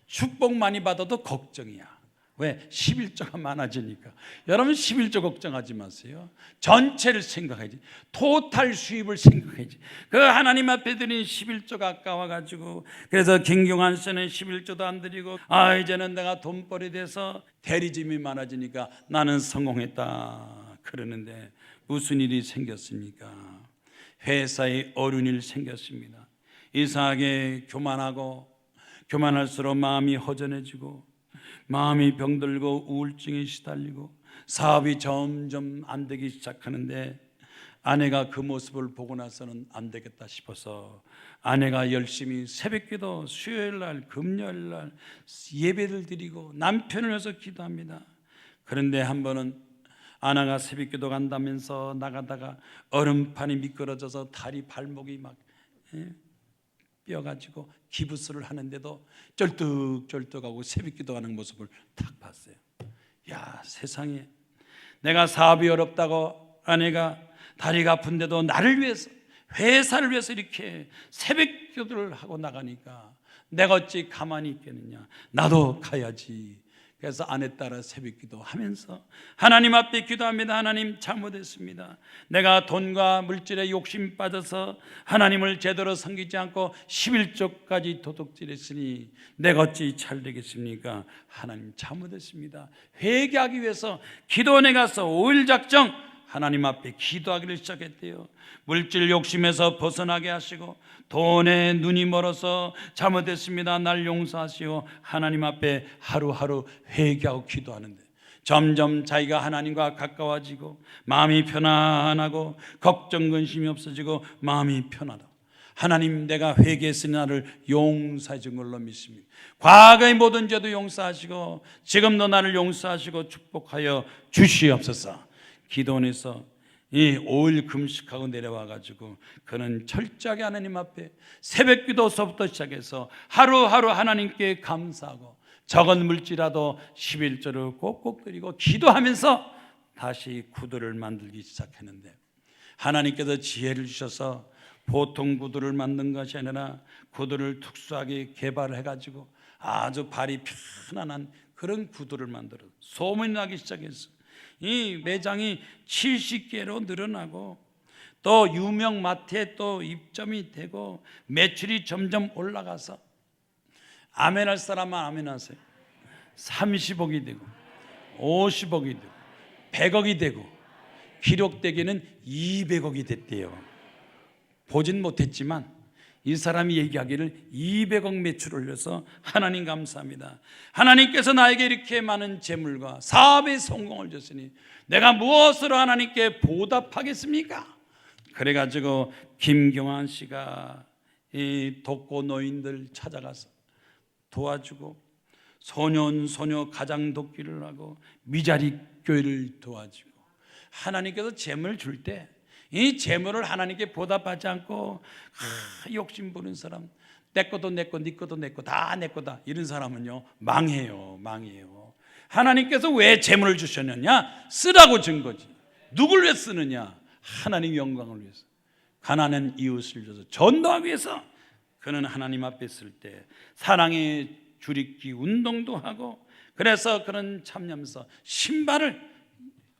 축복 많이 받아도 걱정이야. 왜? 11조가 많아지니까. 여러분 11조 걱정하지 마세요. 전체를 생각해야지. 토탈 수입을 생각해야지. 그 하나님 앞에 드린 11조가 아까워가지고 그래서 김경환 씨는 11조도 안 드리고 이제는 내가 돈벌이 돼서 대리점이 많아지니까 나는 성공했다 그러는데 무슨 일이 생겼습니까? 회사에 어려운 일 생겼습니다. 이상하게 교만할수록 마음이 허전해지고 마음이 병들고 우울증에 시달리고 사업이 점점 안 되기 시작하는데 아내가 그 모습을 보고 나서는 안 되겠다 싶어서 아내가 열심히 새벽기도 수요일날 금요일날 예배를 드리고 남편을 위해서 기도합니다. 그런데 한 번은 아내가 새벽기도 간다면서 나가다가 얼음판이 미끄러져서 다리 발목이 막 뼈가지고 기부스를 하는데도 쩔뚝쩔뚝하고 새벽기도하는 모습을 딱 봤어요. 야, 세상에, 내가 사업이 어렵다고 아내가 다리가 아픈데도 나를 위해서, 회사를 위해서 이렇게 새벽기도를 하고 나가니까 내가 어찌 가만히 있겠느냐, 나도 가야지. 그래서 아내 따라 새벽기도 하면서 하나님 앞에 기도합니다. 하나님, 잘못했습니다. 내가 돈과 물질에 욕심 빠져서 하나님을 제대로 섬기지 않고 11조까지 도둑질했으니 내가 어찌 잘 되겠습니까? 하나님, 잘못했습니다. 회개하기 위해서 기도원에 가서 5일 작정 하나님 앞에 기도하기를 시작했대요. 물질 욕심에서 벗어나게 하시고 돈에 눈이 멀어서 잘못했습니다, 날 용서하시고 하나님 앞에 하루하루 회개하고 기도하는데 점점 자기가 하나님과 가까워지고 마음이 편안하고 걱정 근심이 없어지고 마음이 편하다. 하나님, 내가 회개했으니 나를 용서해 준 걸로 믿습니다. 과거의 모든 죄도 용서하시고 지금도 나를 용서하시고 축복하여 주시옵소서. 기도원에서 이 5일 금식하고 내려와가지고 그는 철저하게 하나님 앞에 새벽기도서부터 시작해서 하루하루 하나님께 감사하고 적은 물질이라도 11조를 꼭꼭 드리고 기도하면서 다시 구두를 만들기 시작했는데 하나님께서 지혜를 주셔서 보통 구두를 만든 것이 아니라 구두를 특수하게 개발해가지고 아주 발이 편안한 그런 구두를 만들어 소문이 나기 시작했어. 이 매장이 70개로 늘어나고 또 유명 마트에 또 입점이 되고 매출이 점점 올라가서 아멘할 사람은 아멘하세요. 30억이 되고 50억이 되고 100억이 되고 기록되기는 200억이 됐대요. 보진 못했지만 이 사람이 얘기하기를 200억 매출 올려서 하나님 감사합니다. 하나님께서 나에게 이렇게 많은 재물과 사업의 성공을 줬으니 내가 무엇으로 하나님께 보답하겠습니까? 그래가지고 김경환 씨가 이 독거 노인들 찾아가서 도와주고 소년 소녀 가장 돕기를 하고 미자리 교회를 도와주고 하나님께서 재물을 줄 때 이 재물을 하나님께 보답하지 않고 욕심 부는 사람, 내 것도 내 거, 네 것도 내 거, 다 내 거다 이런 사람은요 망해요. 하나님께서 왜 재물을 주셨느냐? 쓰라고 준 거지. 누굴 위해 쓰느냐? 하나님 영광을 위해서, 가난한 이웃을 줘서 전도하기 위해서. 그는 하나님 앞에 있을 때 사랑의 줄잇기 운동도 하고, 그래서 그는 참여하면서 신발을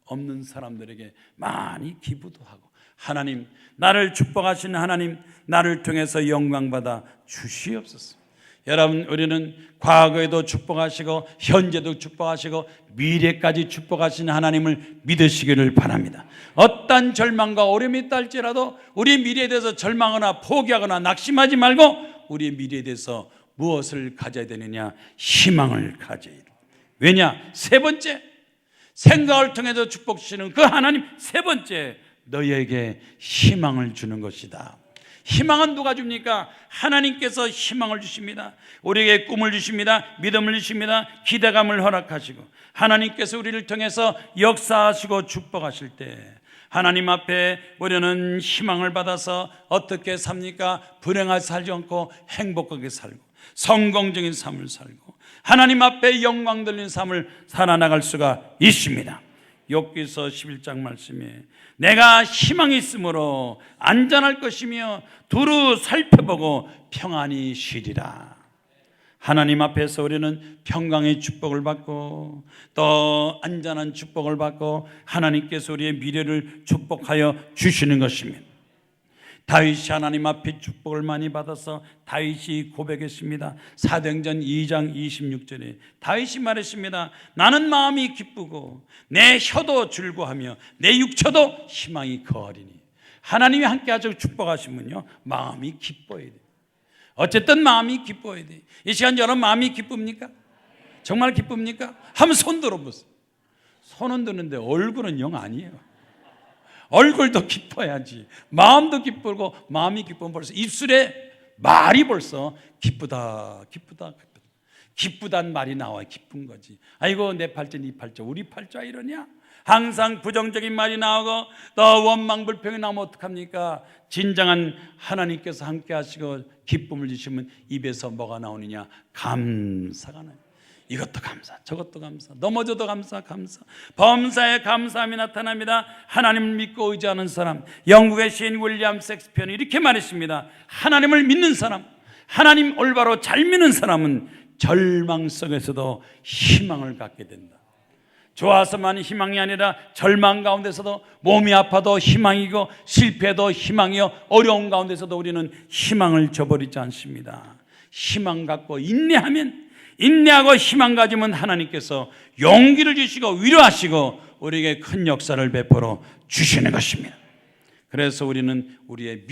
없는 사람들에게 많이 기부도 하고, 하나님 나를 축복하시는 하나님, 나를 통해서 영광받아 주시옵소서. 여러분, 우리는 과거에도 축복하시고 현재도 축복하시고 미래까지 축복하시는 하나님을 믿으시기를 바랍니다. 어떤 절망과 어려움이 있다 할지라도 우리 미래에 대해서 절망하거나 포기하거나 낙심하지 말고 우리의 미래에 대해서 무엇을 가져야 되느냐? 희망을 가져야 돼요. 왜냐? 세 번째, 생각을 통해서 축복 주시는 그 하나님, 세 번째, 너희에게 희망을 주는 것이다. 희망은 누가 줍니까? 하나님께서 희망을 주십니다. 우리에게 꿈을 주십니다. 믿음을 주십니다. 기대감을 허락하시고 하나님께서 우리를 통해서 역사하시고 축복하실 때 하나님 앞에 우리는 희망을 받아서 어떻게 삽니까? 불행하게 살지 않고 행복하게 살고 성공적인 삶을 살고 하나님 앞에 영광 돌리는 삶을 살아나갈 수가 있습니다. 욥기서 11장 말씀에 내가 희망이 있으므로 안전할 것이며 두루 살펴보고 평안히 쉬리라. 하나님 앞에서 우리는 평강의 축복을 받고 또 안전한 축복을 받고 하나님께서 우리의 미래를 축복하여 주시는 것입니다. 다윗이 하나님 앞에 축복을 많이 받아서 다윗이 고백했습니다. 사도행전 2장 26절에 다윗이 말했습니다. 나는 마음이 기쁘고 내 혀도 즐거워하며 내 육처도 희망이 거하리니. 하나님이 함께 아주 축복하시면요 마음이 기뻐야 돼요. 어쨌든 마음이 기뻐야 돼요. 이 시간 여러분 마음이 기쁩니까? 정말 기쁩니까? 한번 손 들어보세요. 손은 드는데 얼굴은 영 아니에요. 얼굴도 기뻐야지. 마음도 기쁘고 마음이 기쁘면 벌써 입술에 말이 벌써 기쁘다 기쁘단 말이 나와. 기쁜 거지. 아이고 내 팔자 네 팔자 우리 팔자 이러냐? 항상 부정적인 말이 나오고 또 원망 불평이 나오면 어떡합니까? 진정한 하나님께서 함께 하시고 기쁨을 주시면 입에서 뭐가 나오느냐? 감사가 나요. 이것도 감사, 저것도 감사, 넘어져도 감사. 범사에 감사함이 나타납니다. 하나님을 믿고 의지하는 사람, 영국의 시인 윌리엄 셰익스피어는 이렇게 말했습니다. 하나님을 믿는 사람, 하나님 올바로 잘 믿는 사람은 절망 속에서도 희망을 갖게 된다. 좋아서만 희망이 아니라 절망 가운데서도 몸이 아파도 희망이고 실패도 희망이요 어려운 가운데서도 우리는 희망을 저버리지 않습니다. 희망 갖고 인내하고 희망 가지면 하나님께서 용기를 주시고 위로하시고 우리에게 큰 역사를 베풀어 주시는 것입니다. 그래서 우리는 우리의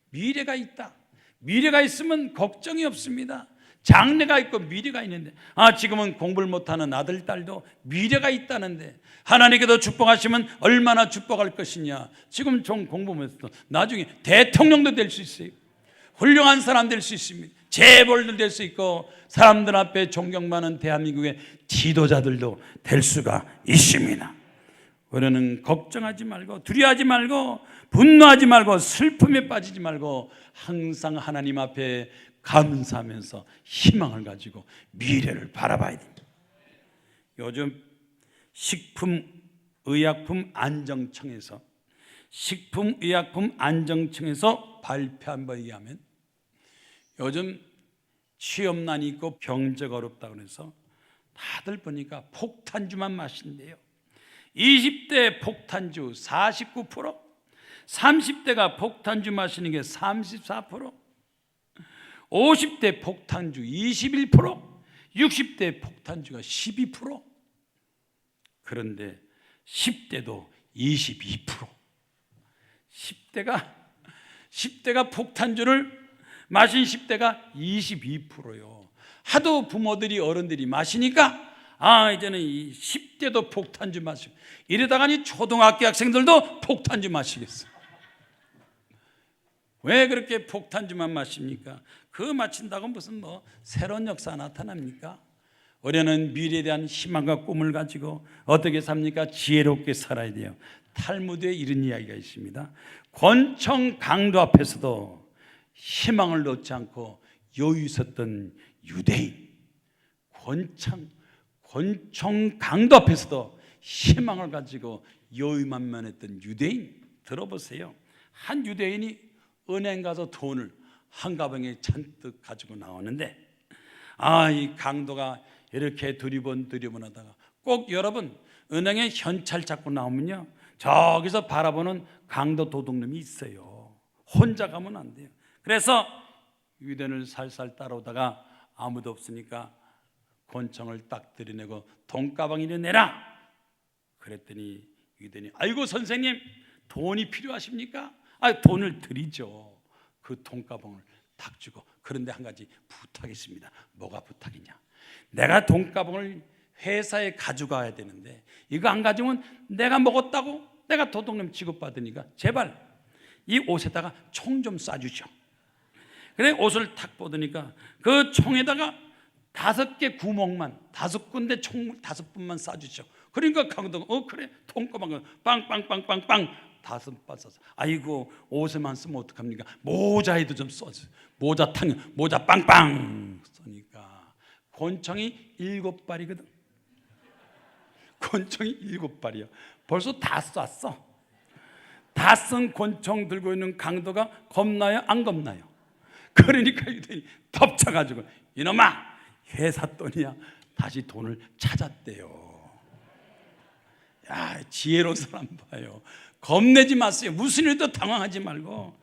미래가 있다. 미래가 있으면 걱정이 없습니다. 장래가 있고 미래가 있는데 지금은 공부를 못하는 아들, 딸도 미래가 있다는데 하나님께서 축복하시면 얼마나 축복할 것이냐. 지금 좀 공부 못해도 나중에 대통령도 될 수 있어요. 훌륭한 사람 될 수 있습니다. 재벌도 될 수 있고 사람들 앞에 존경받는 대한민국의 지도자들도 될 수가 있습니다. 우리는 걱정하지 말고 두려워하지 말고 분노하지 말고 슬픔에 빠지지 말고 항상 하나님 앞에 감사하면서 희망을 가지고 미래를 바라봐야 됩니다. 요즘 식품의약품 안정청에서 식품의약품안정청에서 발표한 바에 의하면 요즘 취업난이 있고 경제가 어렵다고 해서 다들 보니까 폭탄주만 마신대요. 20대 폭탄주 49%, 30대가 폭탄주 마시는 게 34%, 50대 폭탄주 21%, 60대 폭탄주가 12%. 그런데 10대도 22%. 10대가 폭탄주를 마신 10대가 22%요. 하도 부모들이 어른들이 마시니까 이제는 이 10대도 폭탄주 마시고 이러다가니 초등학교 학생들도 폭탄주 마시겠어요. 왜 그렇게 폭탄주만 마십니까? 그거 마신다고 무슨 새로운 역사 나타납니까? 우리는 미래에 대한 희망과 꿈을 가지고 어떻게 삽니까? 지혜롭게 살아야 돼요. 탈무드에 이런 이야기가 있습니다. 권총 강도 앞에서도 희망을 놓지 않고 여유 있었던 유대인. 권총 강도 앞에서도 희망을 가지고 여유만만했던 유대인. 들어보세요. 한 유대인이 은행 가서 돈을 한 가방에 잔뜩 가지고 나오는데 이 강도가 이렇게 두리번 하다가 꼭 여러분 은행에 현찰 잡고 나오면요 저기서 바라보는 강도 도둑놈이 있어요. 혼자 가면 안 돼요. 그래서 유대인을 살살 따라오다가 아무도 없으니까 권총을 딱 들이내고 돈가방이나 내라. 그랬더니 유대인이 아이고 선생님 돈이 필요하십니까? 돈을 드리죠. 그 돈가방을 딱 주고 그런데 한 가지 부탁했습니다. 뭐가 부탁이냐? 내가 돈가방을 회사에 가져가야 되는데 이거 안 가지면 내가 먹었다고 내가 도둑놈 취급받으니까 제발 이 옷에다가 총 좀 쏴주죠. 그래 옷을 탁 벗으니까 그 총에다가 5개 구멍만 5군데 총 5분만 쏴주죠. 그러니까 강도가 그래 돈가방 빵빵빵빵빵 5번 쏴서 아이고 옷에만 쓰면 어떡합니까? 모자에도 좀 쏴주세요. 모자 빵빵 쏘니까 권총이 7발이거든. 권총이 7발이야. 벌써 다 쐈어. 다 쓴 권총 들고 있는 강도가 겁나요? 안 겁나요? 그러니까 유대인이 덮쳐가지고 이놈아 회사 돈이야. 다시 돈을 찾았대요. 야 지혜로운 사람 봐요. 겁내지 마세요. 무슨 일도 당황하지 말고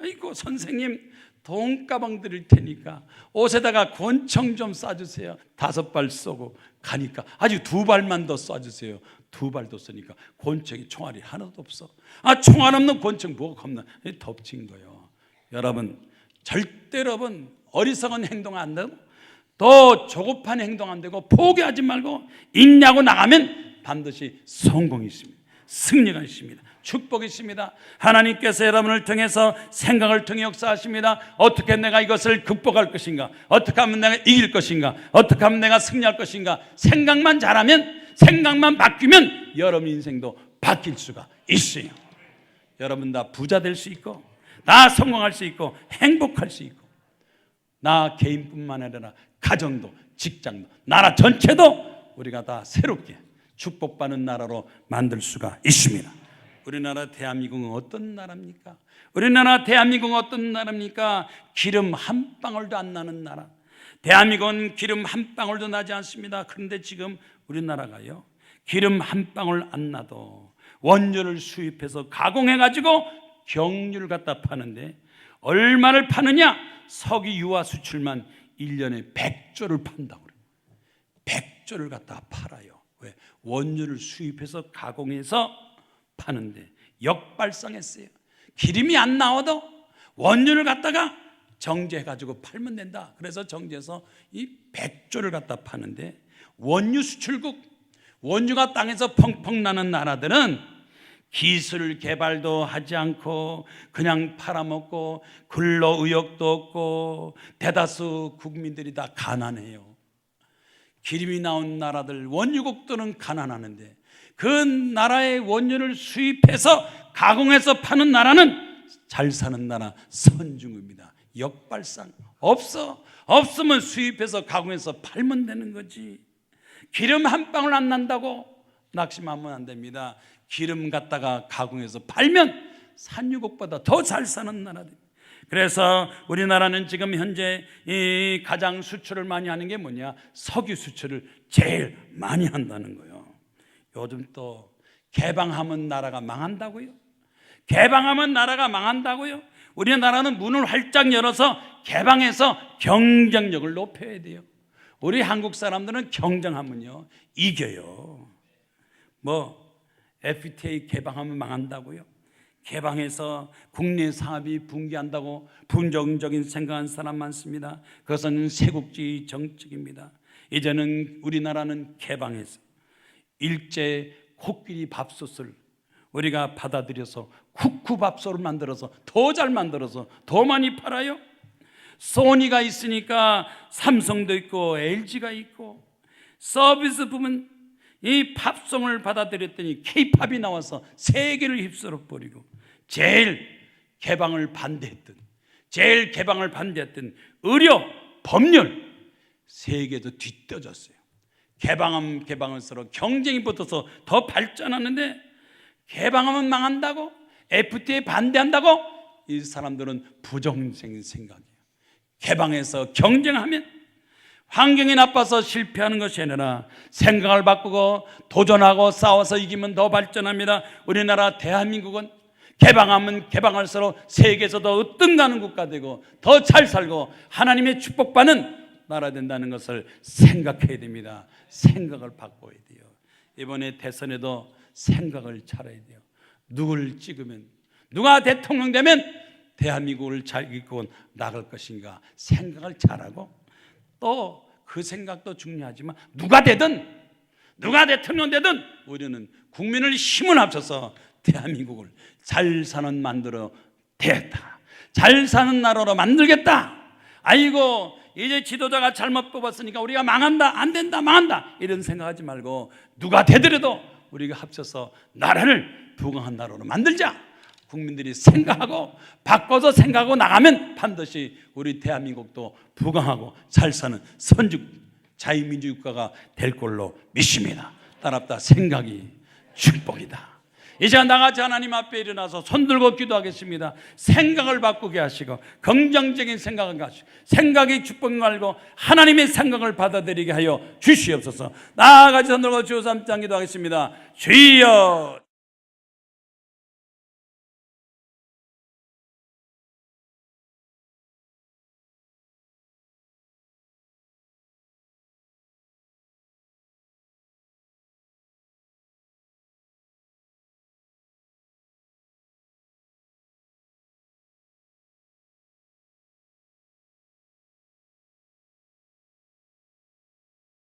아이고 선생님 돈가방 드릴 테니까 옷에다가 권총 좀 쏴주세요. 5발 쏘고 가니까 아주 2발만 더 쏴주세요. 2발 더 쏘니까 권총이 총알이 하나도 없어. 총알 없는 권총 뭐가 겁나. 덮친 거예요. 여러분 절대로 여러분 어리석은 행동 안 되고 또 조급한 행동 안 되고 포기하지 말고 인내하고 나가면 반드시 성공이 있습니다. 승리가 있습니다. 축복이 있습니다. 하나님께서 여러분을 통해서 생각을 통해 역사하십니다. 어떻게 내가 이것을 극복할 것인가? 어떻게 하면 내가 이길 것인가? 어떻게 하면 내가 승리할 것인가? 생각만 잘하면 생각만 바뀌면 여러분 인생도 바뀔 수가 있어요. 여러분 다 부자 될 수 있고 다 성공할 수 있고 행복할 수 있고 나 개인뿐만 아니라 가정도 직장도 나라 전체도 우리가 다 새롭게 축복받는 나라로 만들 수가 있습니다. 우리나라 대한민국은 어떤 나라입니까? 우리나라 대한민국은 어떤 나라입니까? 기름 한 방울도 안 나는 나라. 대한민국은 기름 한 방울도 나지 않습니다. 그런데 지금 우리나라가요 기름 한 방울 안 나도 원료를 수입해서 가공해가지고 경유를 갖다 파는데 얼마를 파느냐? 석유 유화 수출만 1년에 100조를 판다고 그래요. 100조를 갖다 팔아요. 왜? 원료를 수입해서 가공해서 파는데 역발상했어요. 기름이 안 나와도 원료를 갖다가 정제해가지고 팔면 된다. 그래서 정제해서 이 100조를 갖다 파는데 원유 수출국, 원유가 땅에서 펑펑 나는 나라들은 기술 개발도 하지 않고 그냥 팔아먹고 근로의욕도 없고 대다수 국민들이 다 가난해요. 기름이 나온 나라들, 원유국들은 가난하는데 그 나라의 원유를 수입해서 가공해서 파는 나라는 잘 사는 나라 선진국입니다. 역발상 없으면 수입해서 가공해서 팔면 되는 거지. 기름 한 방울 안 난다고 낙심하면 안 됩니다. 기름 갖다가 가공해서 팔면 산유국보다 더 잘 사는 나라들. 그래서 우리나라는 지금 현재 이 가장 수출을 많이 하는 게 뭐냐? 석유 수출을 제일 많이 한다는 거예요. 요즘 또 개방하면 나라가 망한다고요? 개방하면 나라가 망한다고요? 우리나라는 문을 활짝 열어서 개방해서 경쟁력을 높여야 돼요. 우리 한국 사람들은 경쟁하면요 이겨요. 뭐 FTA 개방하면 망한다고요? 개방해서 국내 사업이 붕괴한다고 부정적인 생각하는 사람 많습니다. 그것은 세국주의 정책입니다. 이제는 우리나라는 개방해서 일제 코끼리 밥솥을 우리가 받아들여서 쿠쿠밥솥을 만들어서 더 잘 만들어서 더 많이 팔아요. 소니가 있으니까 삼성도 있고 LG가 있고, 서비스 부분 이 팝송을 받아들였더니 K-팝이 나와서 세계를 휩쓸어 버리고, 제일 개방을 반대했던 의료, 법률 세계도 뒤떨어졌어요. 개방할수록 경쟁이 붙어서 더 발전하는데, 개방하면 망한다고, FTA에 반대한다고, 이 사람들은 부정적인 생각이에요. 개방해서 경쟁하면 환경이 나빠서 실패하는 것이 아니라 생각을 바꾸고 도전하고 싸워서 이기면 더 발전합니다. 우리나라 대한민국은 개방하면 개방할수록 세계에서 더 으뜸가는 국가 되고 더 잘 살고 하나님의 축복받는 나라 된다는 것을 생각해야 됩니다. 생각을 바꿔야 돼요. 이번에 대선에도 생각을 잘해야 돼요. 누굴 찍으면, 누가 대통령 되면 대한민국을 잘 이끌고 나갈 것인가 생각을 잘하고, 또 그 생각도 중요하지만 누가 대통령 되든 우리는 국민의 힘을 합쳐서 대한민국을 잘 사는 만들어 되겠다, 잘 사는 나라로 만들겠다. 아이고 이제 지도자가 잘못 뽑았으니까 우리가 망한다, 안 된다, 망한다 이런 생각하지 말고 누가 되더라도 우리가 합쳐서 나라를 부강한 나라로 만들자. 국민들이 생각하고 바꿔서 생각하고 나가면 반드시 우리 대한민국도 부강하고 잘 사는 선juk 자유민주 국가가 될 걸로 믿습니다. 따랍다 생각이 축복이다. 이 시간 나같이 하나님 앞에 일어나서 손들고 기도하겠습니다. 생각을 바꾸게 하시고 긍정적인 생각을 가시고 생각이 축복인 걸 알고 하나님의 생각을 받아들이게 하여 주시옵소서. 나아가지 손들고 주 3장 기도하겠습니다. 주여